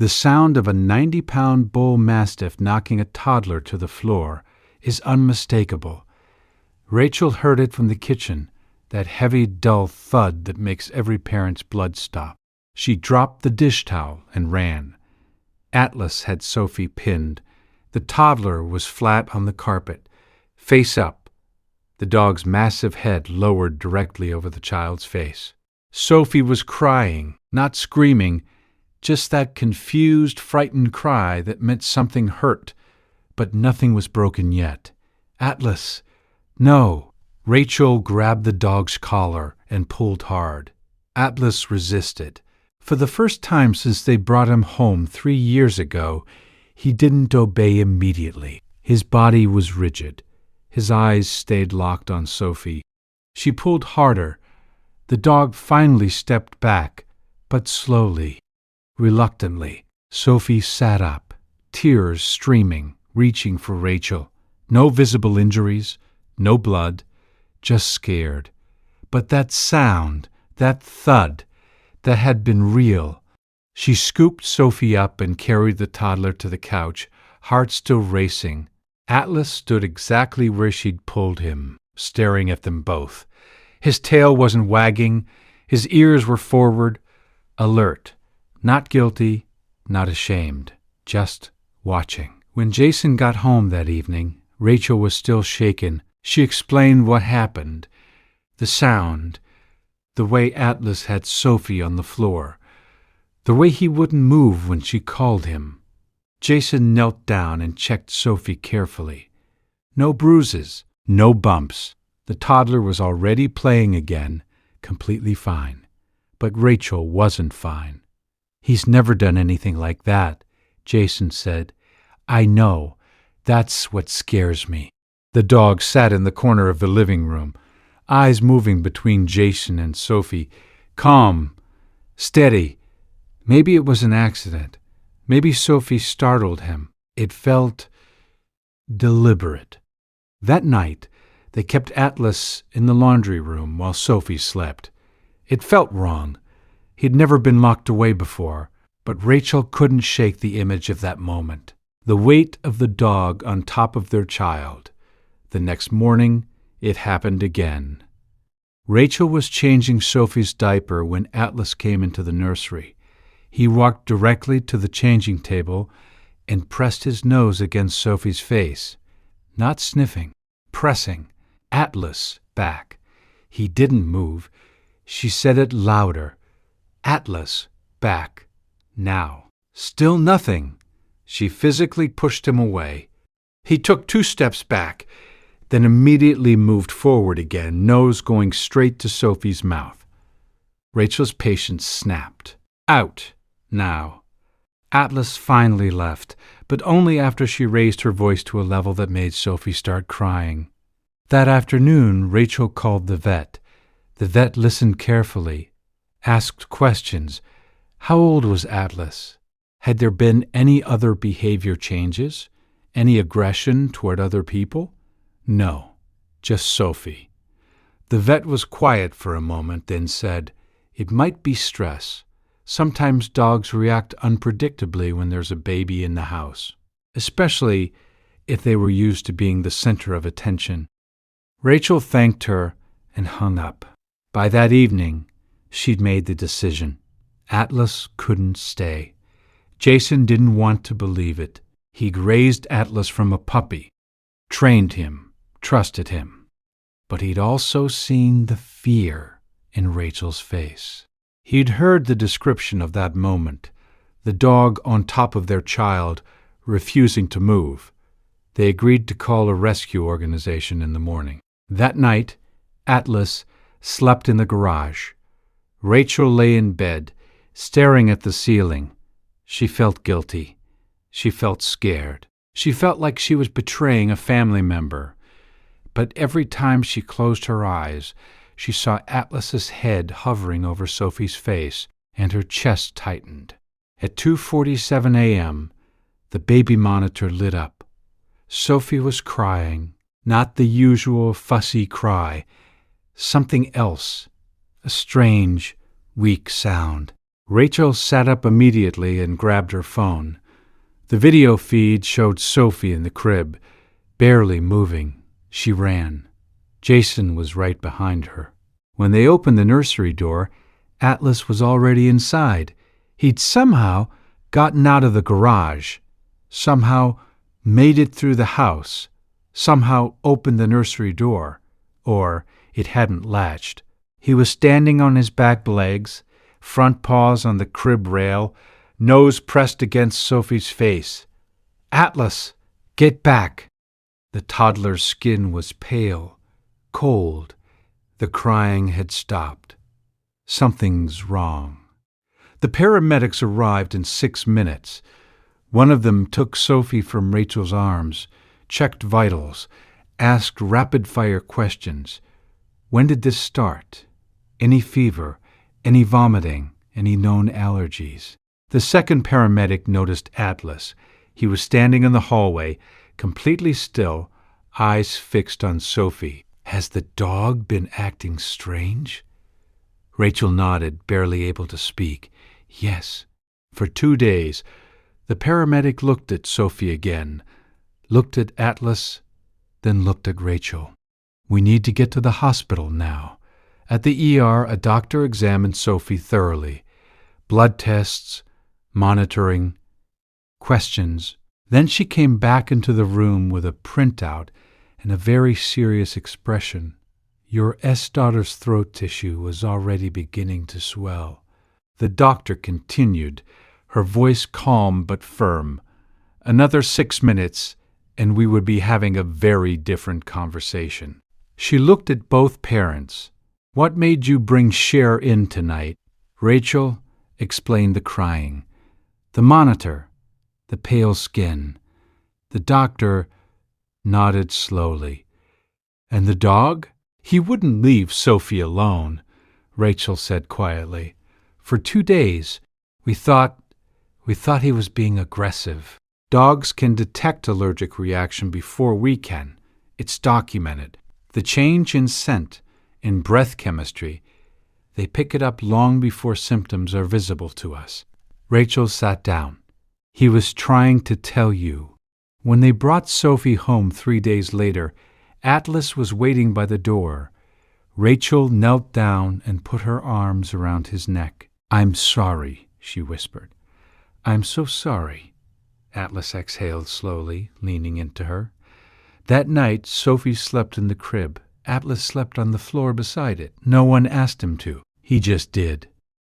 The sound of a 90-pound Bullmastiff knocking a toddler to the floor is unmistakable. Rachel heard it from the kitchen, that heavy, dull thud that makes every parent's blood stop. She dropped the dish towel and ran. Atlas had Sophie pinned. The toddler was flat on the carpet, face up, the dog's massive head lowered directly over the child's face. Sophie was crying, not screaming, just that confused, frightened cry that meant something hurt, but nothing was broken yet. Atlas! No! Rachel grabbed the dog's collar and pulled hard. Atlas resisted. For the first time since they brought him home 3 years ago, he didn't obey immediately. His body was rigid. His eyes stayed locked on Sophie. She pulled harder. The dog finally stepped back, but slowly, reluctantly. Sophie sat up, tears streaming, reaching for Rachel. No visible injuries, no blood, just scared. But that sound, that thud, that had been real. She scooped Sophie up and carried the toddler to the couch, heart still racing. Atlas stood exactly where she'd pulled him, staring at them both. His tail wasn't wagging. His ears were forward, alert, not guilty, not ashamed, just watching. When Jason got home that evening, Rachel was still shaken. She explained what happened, the sound, the way Atlas had Sophie on the floor, the way he wouldn't move when she called him. Jason knelt down and checked Sophie carefully. No bruises, no bumps. The toddler was already playing again, completely fine. But Rachel wasn't fine. "He's never done anything like that," Jason said. "I know. That's what scares me." The dog sat in the corner of the living room, eyes moving between Jason and Sophie, calm, steady. Maybe it was an accident. Maybe Sophie startled him. It felt deliberate. That night, they kept Atlas in the laundry room while Sophie slept. It felt wrong. He'd never been locked away before, but Rachel couldn't shake the image of that moment. The weight of the dog on top of their child. The next morning, it happened again. Rachel was changing Sophie's diaper when Atlas came into the nursery. He walked directly to the changing table and pressed his nose against Sophie's face, not sniffing, pressing. Atlas back. He didn't move. She said it louder. Atlas back. Now. Still nothing. She physically pushed him away. He took 2 steps back, then immediately moved forward again, nose going straight to Sophie's mouth. Rachel's patience snapped. Out. Now. Atlas finally left, but only after she raised her voice to a level that made Sophie start crying. That afternoon, Rachel called the vet. The vet listened carefully, asked questions. How old was Atlas? Had there been any other behavior changes? Any aggression toward other people? No, just Sophie. The vet was quiet for a moment, then said, "It might be stress. Sometimes dogs react unpredictably when there's a baby in the house, especially if they were used to being the center of attention." Rachel thanked her and hung up. By that evening, she'd made the decision. Atlas couldn't stay. Jason didn't want to believe it. He'd raised Atlas from a puppy, trained him, trusted him. But he'd also seen the fear in Rachel's face. He'd heard the description of that moment, the dog on top of their child, refusing to move. They agreed to call a rescue organization in the morning. That night, Atlas slept in the garage. Rachel lay in bed, staring at the ceiling. She felt guilty. She felt scared. She felt like she was betraying a family member. But every time she closed her eyes, she saw Atlas's head hovering over Sophie's face, and her chest tightened. At 2:47 a.m., the baby monitor lit up. Sophie was crying, not the usual fussy cry, something else, a strange, weak sound. Rachel sat up immediately and grabbed her phone. The video feed showed Sophie in the crib, barely moving. She ran. Jason was right behind her. When they opened the nursery door, Atlas was already inside. He'd somehow gotten out of the garage, somehow made it through the house, somehow opened the nursery door, or it hadn't latched. He was standing on his back legs, front paws on the crib rail, nose pressed against Sophie's face. "Atlas, get back!" The toddler's skin was pale, cold. The crying had stopped. Something's wrong. The paramedics arrived in 6 minutes. One of them took Sophie from Rachel's arms, checked vitals, asked rapid-fire questions. When did this start? Any fever? Any vomiting? Any known allergies? The second paramedic noticed Atlas. He was standing in the hallway, completely still, eyes fixed on Sophie. "Has the dog been acting strange?" Rachel nodded, barely able to speak. "Yes." For 2 days, the paramedic looked at Sophie again, looked at Atlas, then looked at Rachel. "We need to get to the hospital now." At the ER, a doctor examined Sophie thoroughly. Blood tests, monitoring, questions. Then she came back into the room with a printout and a very serious expression. "Your S-daughter's throat tissue was already beginning to swell." The doctor continued, her voice calm but firm. "Another 6 minutes, and we would be having a very different conversation." She looked at both parents. "What made you bring Cher in tonight?" Rachel explained the crying, the monitor, the pale skin. The doctor nodded slowly. "And the dog?" "He wouldn't leave Sophie alone," Rachel said quietly. "For 2 days, we thought he was being aggressive. Dogs can detect allergic reaction before we can. It's documented. The change in scent, in breath chemistry, they pick it up long before symptoms are visible to us." Rachel sat down. "He was trying to tell you." When they brought Sophie home 3 days later, Atlas was waiting by the door. Rachel knelt down and put her arms around his neck. "I'm sorry," she whispered. "I'm so sorry," Atlas exhaled slowly, leaning into her. That night, Sophie slept in the crib. Atlas slept on the floor beside it. No one asked him to. He just did.